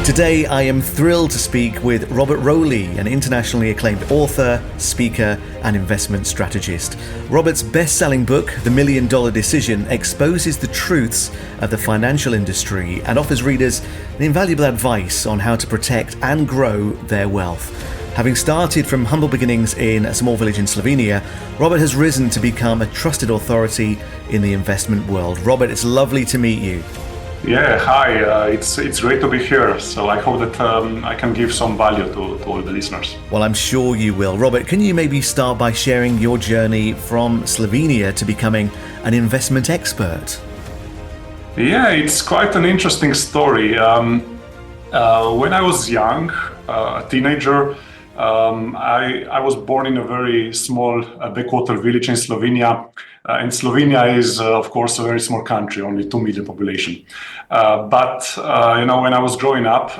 Today, I am thrilled to speak with Robert Rolih, an internationally acclaimed author, speaker, and investment strategist. Robert's best-selling book, The $1 Million Decision, exposes the truths of the financial industry and offers readers invaluable advice on how to protect and grow their wealth. Having started from humble beginnings in a small village in Slovenia, Robert has risen to become a trusted authority in the investment world. Robert, it's lovely to meet you. Yeah, hi. It's great to be here. So I hope that I can give some value to all the listeners. Well, I'm sure you will. Robert, can you maybe start by sharing your journey from Slovenia to becoming an investment expert? Yeah, it's quite an interesting story. When I was young, a teenager, I was born in a very small backwater village in Slovenia. And Slovenia is, of course, a very small country, only 2 million population. But when I was growing up,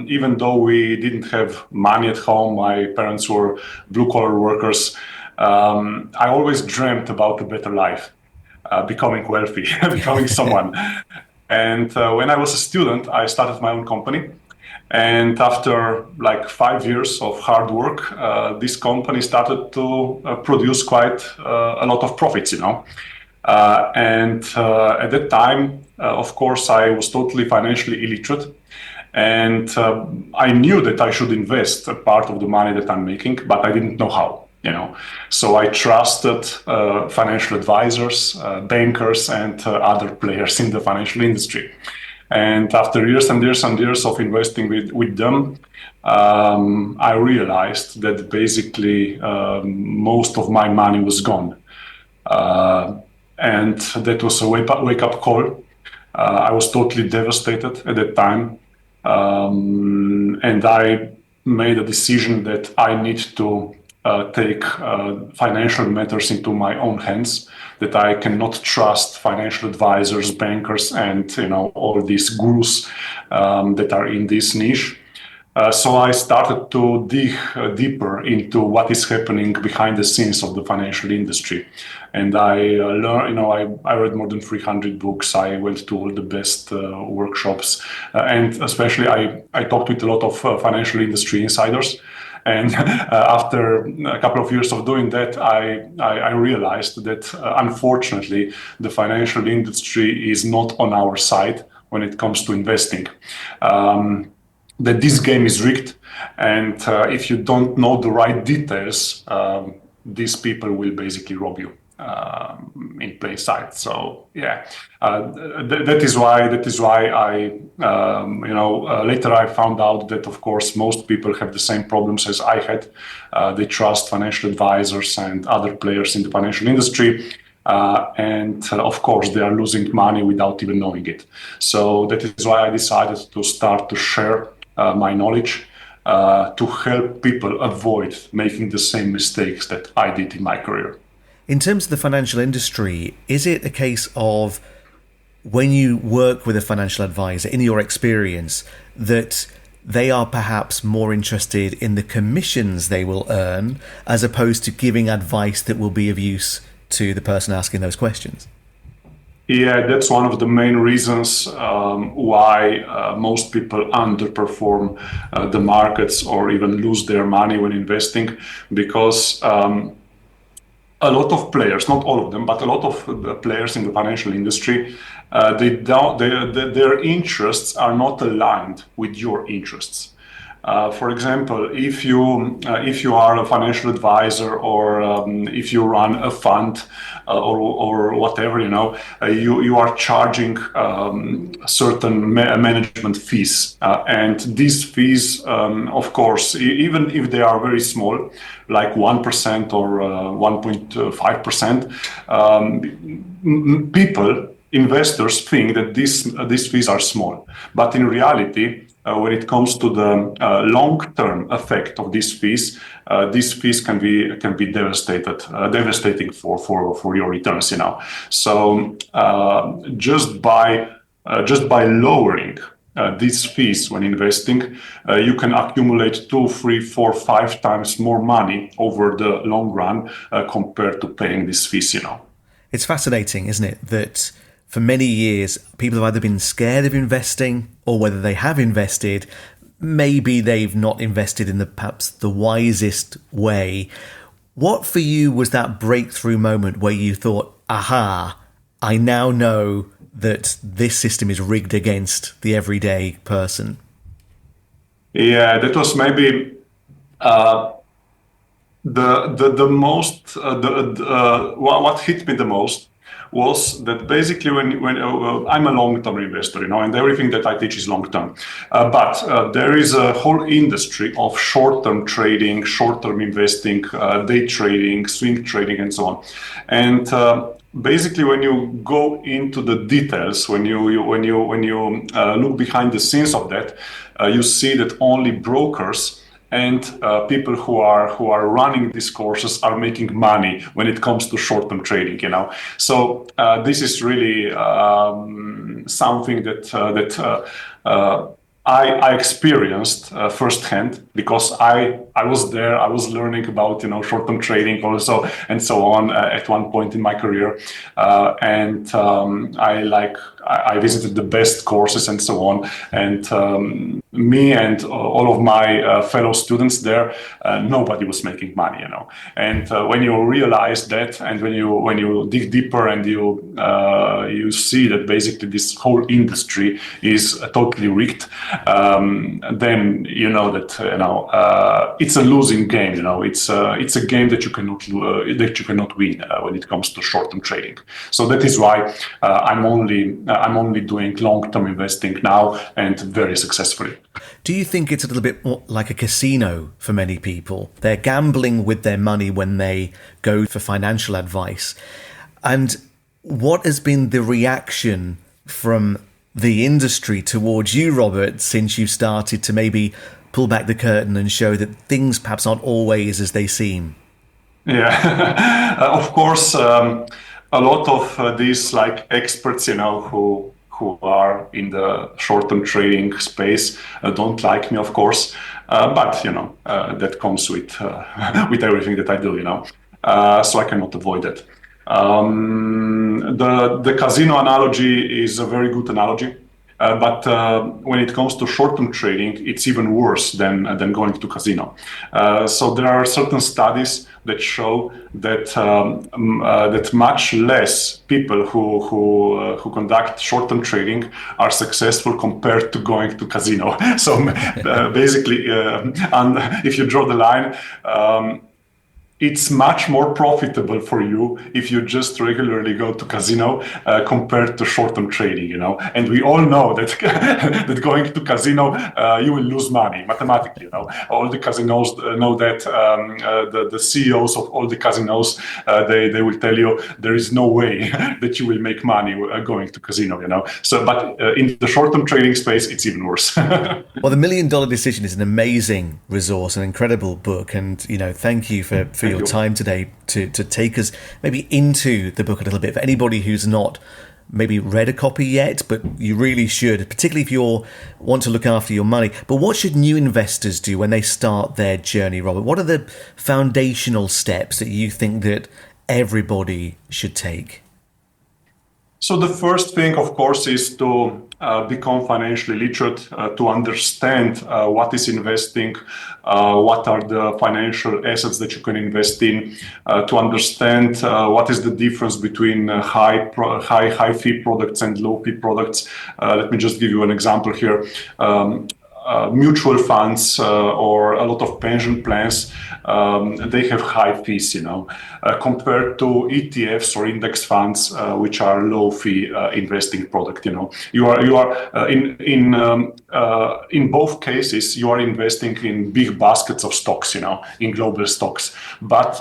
even though we didn't have money at home, my parents were blue-collar workers, I always dreamt about a better life, becoming wealthy, becoming someone. And when I was a student, I started my own company. And after like 5 years of hard work, this company started to produce quite a lot of profits, And at that time, of course, I was totally financially illiterate. And I knew that I should invest a part of the money that I'm making, but I didn't know how, So I trusted financial advisors, bankers, and other players in the financial industry. And after years and years and years of investing with them, I realized that basically most of my money was gone. And that was a wake-up call. I was totally devastated at that time. And I made a decision that I need to take financial matters into my own hands, that I cannot trust financial advisors, bankers, and all these gurus that are in this niche. So I started to dig deeper into what is happening behind the scenes of the financial industry. And I learned, I read more than 300 books. I went to all the best workshops. And especially I talked with a lot of financial industry insiders. And after a couple of years of doing that, I realized that unfortunately, the financial industry is not on our side when it comes to investing. That this game is rigged, and if you don't know the right details, these people will basically rob you in plain sight. So yeah, that is why I later I found out that of course most people have the same problems as I had. They trust financial advisors and other players in the financial industry. And of course, they are losing money without even knowing it. So that is why I decided to start to share my knowledge to help people avoid making the same mistakes that I did in my career. In terms of the financial industry, is it a case of when you work with a financial advisor, in your experience, that they are perhaps more interested in the commissions they will earn as opposed to giving advice that will be of use to the person asking those questions? Yeah, that's one of the main reasons why most people underperform the markets or even lose their money when investing, because a lot of players, not all of them, but a lot of the players in the financial industry, their interests are not aligned with your interests. For example, if you are a financial advisor or if you run a fund or whatever, you are charging certain management fees, and these fees, of course, even if they are very small, like 1% or 1.5%, investors think that these fees are small, but in reality, when it comes to the long-term effect of these fees can be devastating for your returns. So just by lowering these fees when investing, you can accumulate 2, 3, 4, 5 times more money over the long run compared to paying these fees. It's fascinating, isn't it, that for many years, people have either been scared of investing or whether they have invested, maybe they've not invested in perhaps the wisest way. What for you was that breakthrough moment where you thought, aha, I now know that this system is rigged against the everyday person? Yeah, that was maybe the most what hit me the most was that basically when I'm a long-term investor, and everything that I teach is long-term. But there is a whole industry of short-term trading, short-term investing, day trading, swing trading, and so on. And basically, when you go into the details, when you look behind the scenes of that, you see that only brokers and people who are running these courses are making money when it comes to short-term trading. So this is really something that I experienced firsthand, because I was there. I was learning about short-term trading also and so on at one point in my career, and I visited the best courses and so on, and me and all of my fellow students there, nobody was making money, And when you realize that, and when you dig deeper and you see that basically this whole industry is totally rigged, then you know that it's a losing game. It's a game that you cannot win when it comes to short-term trading. So that is why I'm only doing long-term investing now, and very successfully. Do you think it's a little bit more like a casino for many people? They're gambling with their money when they go for financial advice. And what has been the reaction from the industry towards you, Robert, since you started to maybe pull back the curtain and show that things perhaps aren't always as they seem? Yeah, of course, a lot of these experts, who are in the short-term trading space don't like me, of course, but that comes with with everything that I do, so I cannot avoid it. The casino analogy is a very good analogy. But when it comes to short-term trading, it's even worse than going to casino. So there are certain studies that show that that much less people who conduct short-term trading are successful compared to going to casino. So basically, if you draw the line, it's much more profitable for you if you just regularly go to casino compared to short-term trading, And we all know that that going to casino, you will lose money mathematically. All the casinos know that. The CEOs of all the casinos, they will tell you there is no way that you will make money going to casino. So, but in the short-term trading space, it's even worse. Well, The $1 Million Decision is an amazing resource, an incredible book, and thank you for your time today to take us maybe into the book a little bit. For anybody who's not maybe read a copy yet, but you really should, particularly if you want to look after your money. But what should new investors do when they start their journey, Robert? What are the foundational steps that you think that everybody should take? So the first thing, of course, is to become financially literate, to understand what is investing, what are the financial assets that you can invest in, to understand what is the difference between high fee products and low fee products. Let me just give you an example here. Mutual funds or a lot of pension plans, they have high fees, compared to ETFs or index funds, which are low fee investing product. You are in both cases you are investing in big baskets of stocks, in global stocks. But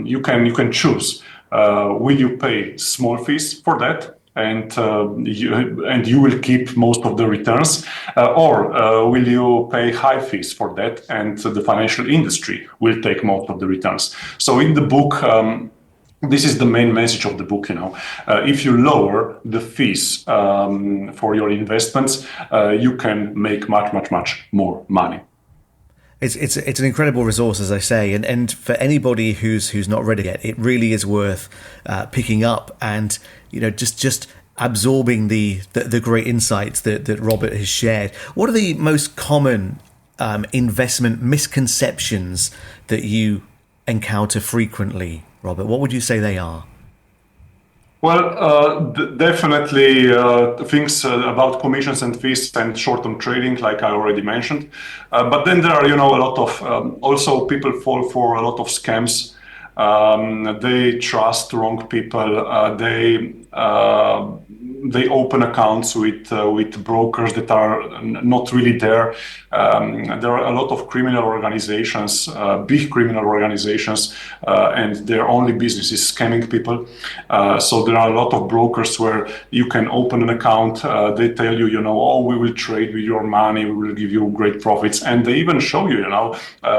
you can choose. Will you pay small fees for that? And you will keep most of the returns, or will you pay high fees for that, and the financial industry will take most of the returns? So in the book, this is the main message of the book. If you lower the fees for your investments, you can make much more money. It's an incredible resource, as I say, and for anybody who's not read it yet, it really is worth picking up and just absorbing the great insights that Robert has shared. What are the most common investment misconceptions that you encounter frequently, Robert? What would you say they are? Well, definitely things about commissions and fees and short-term trading, like I already mentioned. But then there are, a lot of also people fall for a lot of scams. They trust wrong people. They open accounts with brokers that are not really there. There are a lot of criminal organizations, big criminal organizations, and their only business is scamming people. So there are a lot of brokers where you can open an account. They tell you, oh, we will trade with your money, we will give you great profits, and they even show you,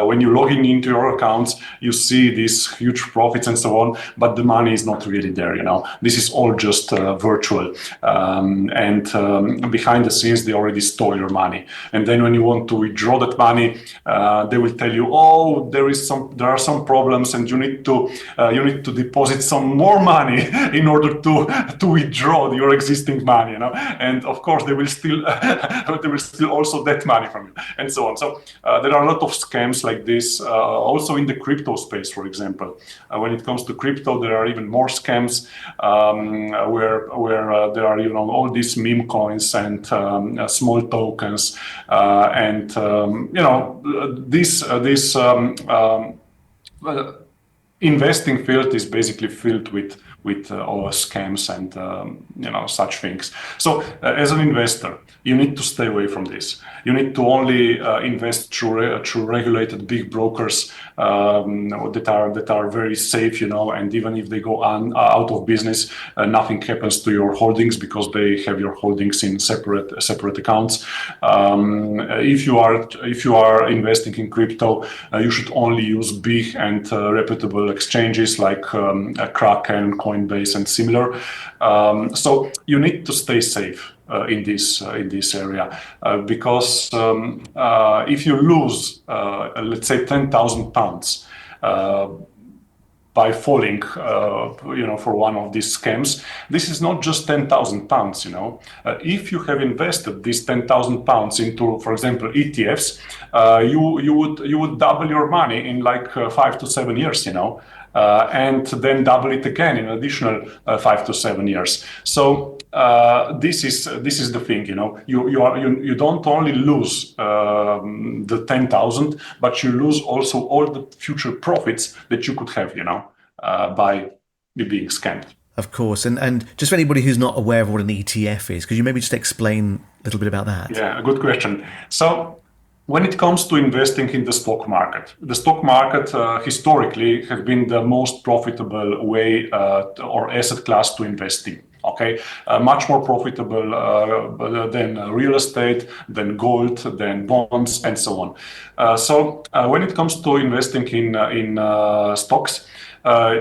when you're logging into your accounts, you see these huge profits and so on, but the money is not really there. This is all just virtual. And behind the scenes, they already stole your money. And then when you want to withdraw that money, they will tell you, oh, there are some problems, and you need to deposit some more money in order to withdraw your existing money. And of course, they will still also that money from you, and so on. So there are a lot of scams like this. Also in the crypto space, for example, when it comes to crypto, there are even more scams where there are all these meme coins and small tokens, and this investing field is basically filled with all scams and such things. So as an investor, you need to stay away from this. You need to only invest through regulated big brokers that are very safe, and even if they go out of business, nothing happens to your holdings because they have your holdings in separate accounts. If you are investing in crypto, you should only use big and reputable exchanges like Kraken, Coinbase, and similar. So you need to stay safe in this area, because if you lose, let's say, £10,000 by falling, for one of these scams, this is not just £10,000. If you have invested this £10,000 into, for example, ETFs, you would double your money in like 5 to 7 years. And then double it again in additional 5 to 7 years. So this is the thing, you don't only lose the 10,000, but you lose also all the future profits that you could have, by being scammed. Of course, and just for anybody who's not aware of what an ETF is, could you maybe just explain a little bit about that? Yeah, a good question. So when it comes to investing in the stock market historically has been the most profitable way or asset class to invest in. Okay, much more profitable than real estate, than gold, than bonds, and so on. So when it comes to investing in stocks, there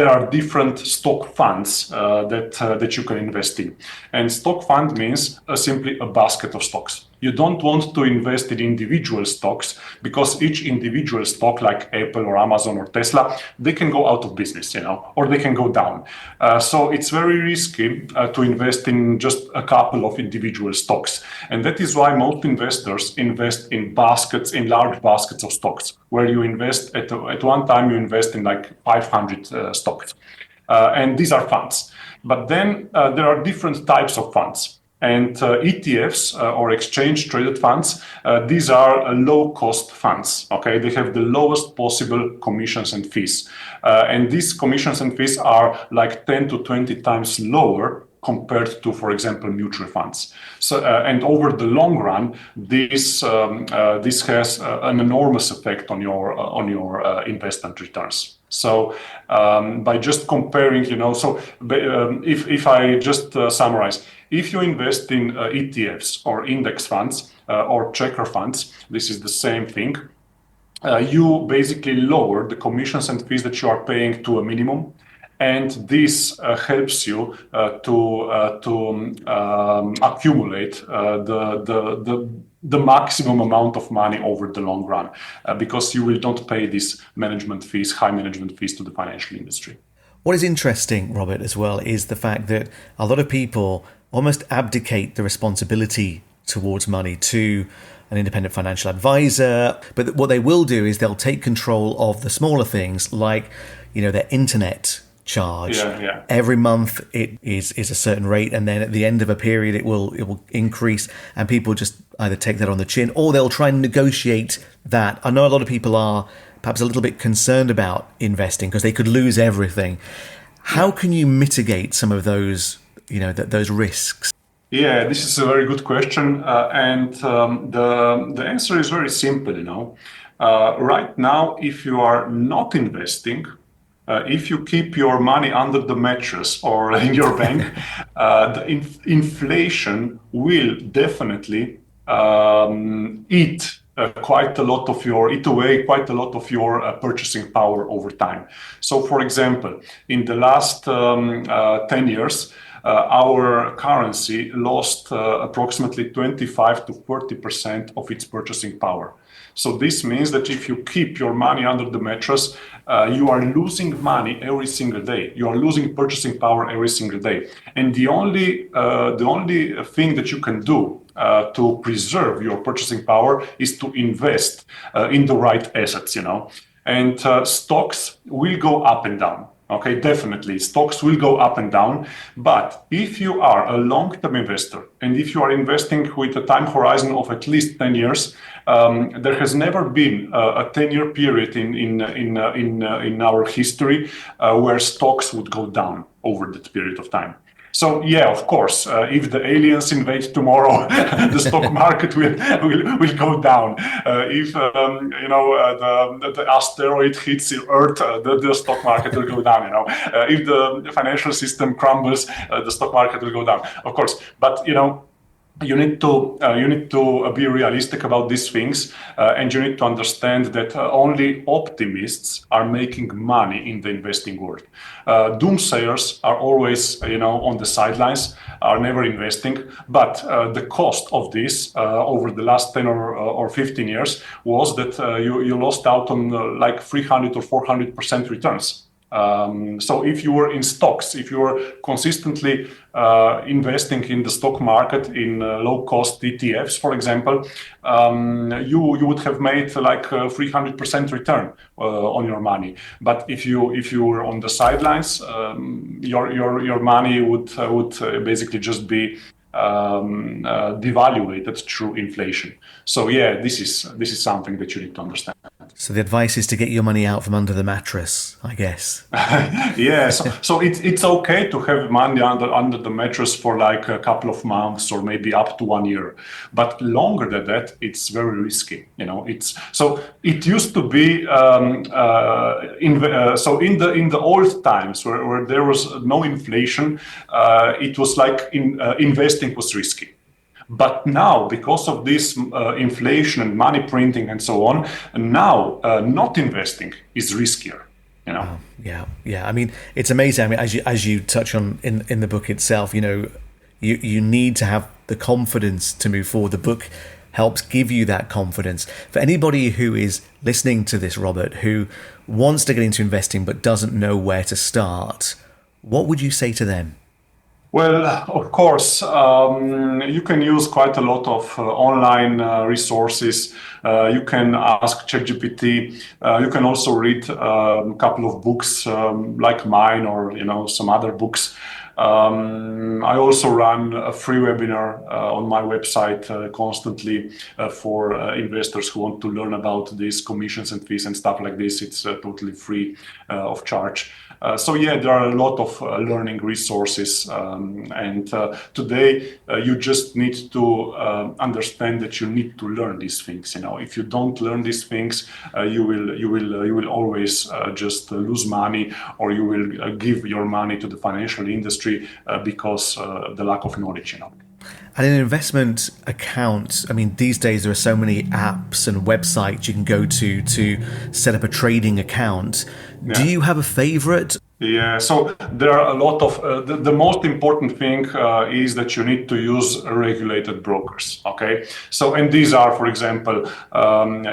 are different stock funds that you can invest in, and stock fund means simply a basket of stocks. You don't want to invest in individual stocks because each individual stock, like Apple or Amazon or Tesla, they can go out of business, or they can go down. So it's very risky to invest in just a couple of individual stocks. And that is why most investors invest in large baskets of stocks, where you invest at one time, you invest in like 500 stocks. And these are funds. But then there are different types of funds. And ETFs or exchange traded funds, these are low-cost funds. Okay, they have the lowest possible commissions and fees, and these commissions and fees are like 10 to 20 times lower compared to, for example, mutual funds. So, and over the long run, this has an enormous effect on your investment returns. So by just comparing, so if I just summarize, if you invest in ETFs or index funds or checker funds, this is the same thing. You basically lower the commissions and fees that you are paying to a minimum, and this helps you to accumulate the maximum amount of money over the long run, because you will not pay these high management fees to the financial industry. What is interesting, Robert, as well, is the fact that a lot of people almost abdicate the responsibility towards money to an independent financial advisor. But what they will do is they'll take control of the smaller things, like, their internet charge. Yeah. Every month it is a certain rate, and then at the end of a period it will increase, and people just either take that on the chin or they'll try and negotiate that. I know a lot of people are perhaps a little bit concerned about investing because they could lose everything. How can you mitigate some of those, those risks? Yeah, this is a very good question, and the answer is very simple. Right now, if you are not investing, if you keep your money under the mattress or in your bank, the inflation will definitely eat away quite a lot of your purchasing power over time. So, for example, in the last 10 years, our currency lost approximately 25 to 40% of its purchasing power. So this means that if you keep your money under the mattress, you are losing money every single day. You are losing purchasing power every single day. And the only thing that you can do to preserve your purchasing power is to invest in the right assets, And stocks will go up and down. Okay, definitely. Stocks will go up and down. But if you are a long-term investor and if you are investing with a time horizon of at least 10 years, there has never been a 10-year period in our history where stocks would go down over that period of time. So yeah, of course, if the aliens invade tomorrow, the stock market will go down. If the asteroid hits the Earth, the stock market will go down. If the financial system crumbles, the stock market will go down. Of course, but you need to be realistic about these things, and you need to understand that only optimists are making money in the investing world. Doomsayers are always, on the sidelines, are never investing. But the cost of this over the last 10 or 15 years was that you lost out on like 300 or 400% returns. So if you were in stocks, if you were consistently investing in the stock market in low-cost ETFs, for example, you would have made like 300% return on your money. But if you were on the sidelines, your money would basically just be devaluated through inflation. So yeah, this is something that you need to understand. So the advice is to get your money out from under the mattress, I guess. Yeah, so it's okay to have money under the mattress for like a couple of months or maybe up to 1 year, but longer than that, it's very risky. So it used to be in the old times where there was no inflation, it was like investing was risky. But now, because of this inflation and money printing and so on, now not investing is riskier. Yeah. I mean, it's amazing. I mean, as you touch on in the book itself, you need to have the confidence to move forward. The book helps give you that confidence. For anybody who is listening to this, Robert, who wants to get into investing but doesn't know where to start, what would you say to them? Well, of course, you can use quite a lot of online resources. You can ask ChatGPT. You can also read a couple of books like mine or some other books. I also run a free webinar on my website constantly for investors who want to learn about these commissions and fees and stuff like this. It's totally free of charge. So yeah, there are a lot of learning resources, and today you just need to understand that you need to learn these things. If you don't learn these things, you will always just lose money, or you will give your money to the financial industry because the lack of knowledge. And an investment account, I mean, these days there are so many apps and websites you can go to set up a trading account. Yeah. Do you have a favorite? Yeah, so there are a lot of the most important thing is that you need to use regulated brokers. Okay, so and these are, for example,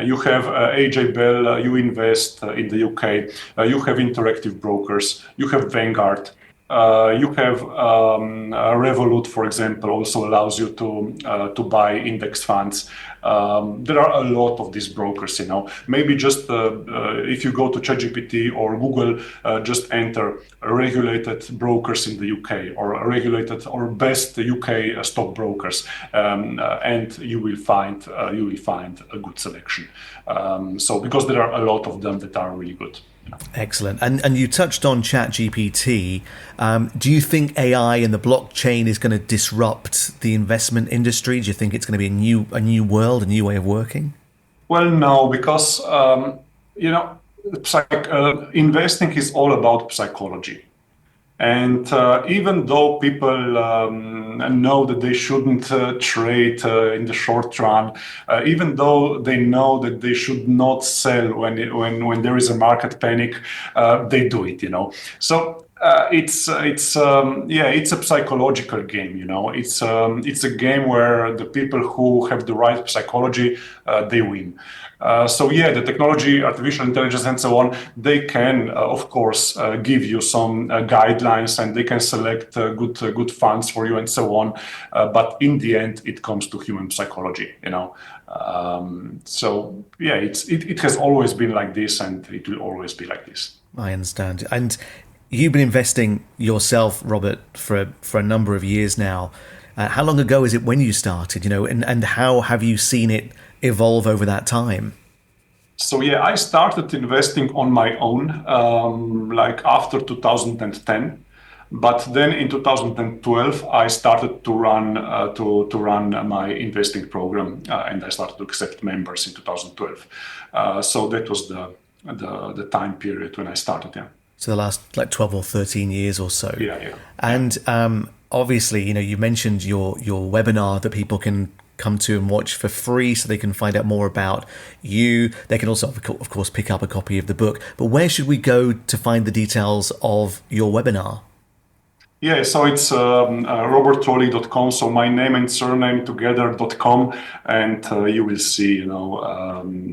you have AJ Bell, you invest in the UK, you have Interactive Brokers, you have Vanguard. You have Revolut, for example, also allows you to buy index funds. There are a lot of these brokers, you know. Maybe just if you go to ChatGPT or Google, just enter regulated brokers in the UK or regulated or best UK stockbrokers, and you will find a good selection. So because there are a lot of them that are really good. Excellent. And you touched on ChatGPT. Do you think AI and the blockchain is going to disrupt the investment industry? Do you think it's going to be a new world, a new way of working? Well, no, because you know, investing is all about psychology. And even though people know that they shouldn't trade in the short run, even though they know that they should not sell when there is a market panic, they do it. You know, so it's a psychological game. You know, it's a game where the people who have the right psychology they win. So yeah, the technology, artificial intelligence, and so on, they can, of course, give you some guidelines, and they can select good funds for you, and so on. But in the end, it comes to human psychology, you know. So yeah, it has always been like this, and it will always be like this. I understand. And you've been investing yourself, Robert, for a number of years now. How long ago is it when you started? You know, and how have you seen it evolve over that time? So yeah, I started investing on my own, like after 2010. But then in 2012, I started to run my investing program, and I started to accept members in 2012. So that was the time period when I started. Yeah. So the last like 12 or 13 years or so. Yeah. And obviously, you know, you mentioned your webinar that people can come to and watch for free, so they can find out more about you. They can also, of course, pick up a copy of the book. But where should we go to find the details of your webinar? Yeah, so it's robertrolih.com. So my name and surname together.com, and you will see, you know,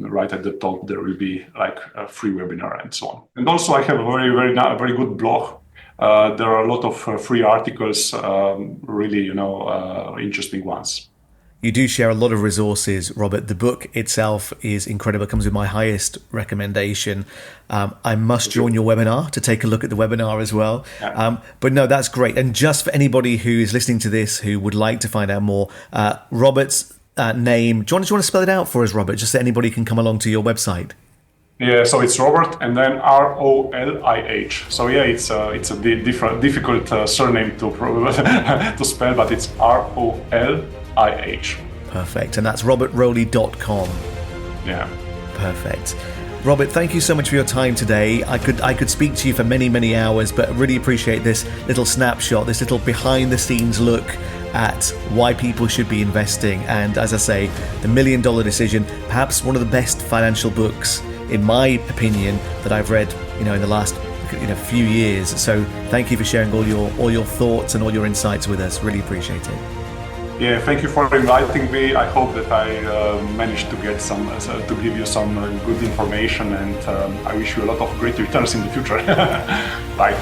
right at the top there will be like a free webinar and so on. And also I have a very good blog. There are a lot of free articles, really, you know, interesting ones. You do share a lot of resources, Robert. The book itself is incredible. It comes with my highest recommendation. I must join your webinar to take a look at the webinar as well. But no, that's great. And just for anybody who is listening to this who would like to find out more, Robert's name, do you want to spell it out for us, Robert, just so anybody can come along to your website? Yeah, so it's Robert and then Rolih. So yeah, it's a difficult surname to spell, but it's Rolih. Perfect. And that's robertrolih.com. Yeah. Perfect. Robert, thank you so much for your time today. I could speak to you for many, many hours, but I really appreciate this little snapshot, this little behind the scenes look at why people should be investing. And as I say, The $1 Million Decision, perhaps one of the best financial books, in my opinion, that I've read, you know, in the last few years. So thank you for sharing all your thoughts and all your insights with us. Really appreciate it. Yeah, thank you for inviting me. I hope that I managed to get to give you some good information, and I wish you a lot of great returns in the future. Bye.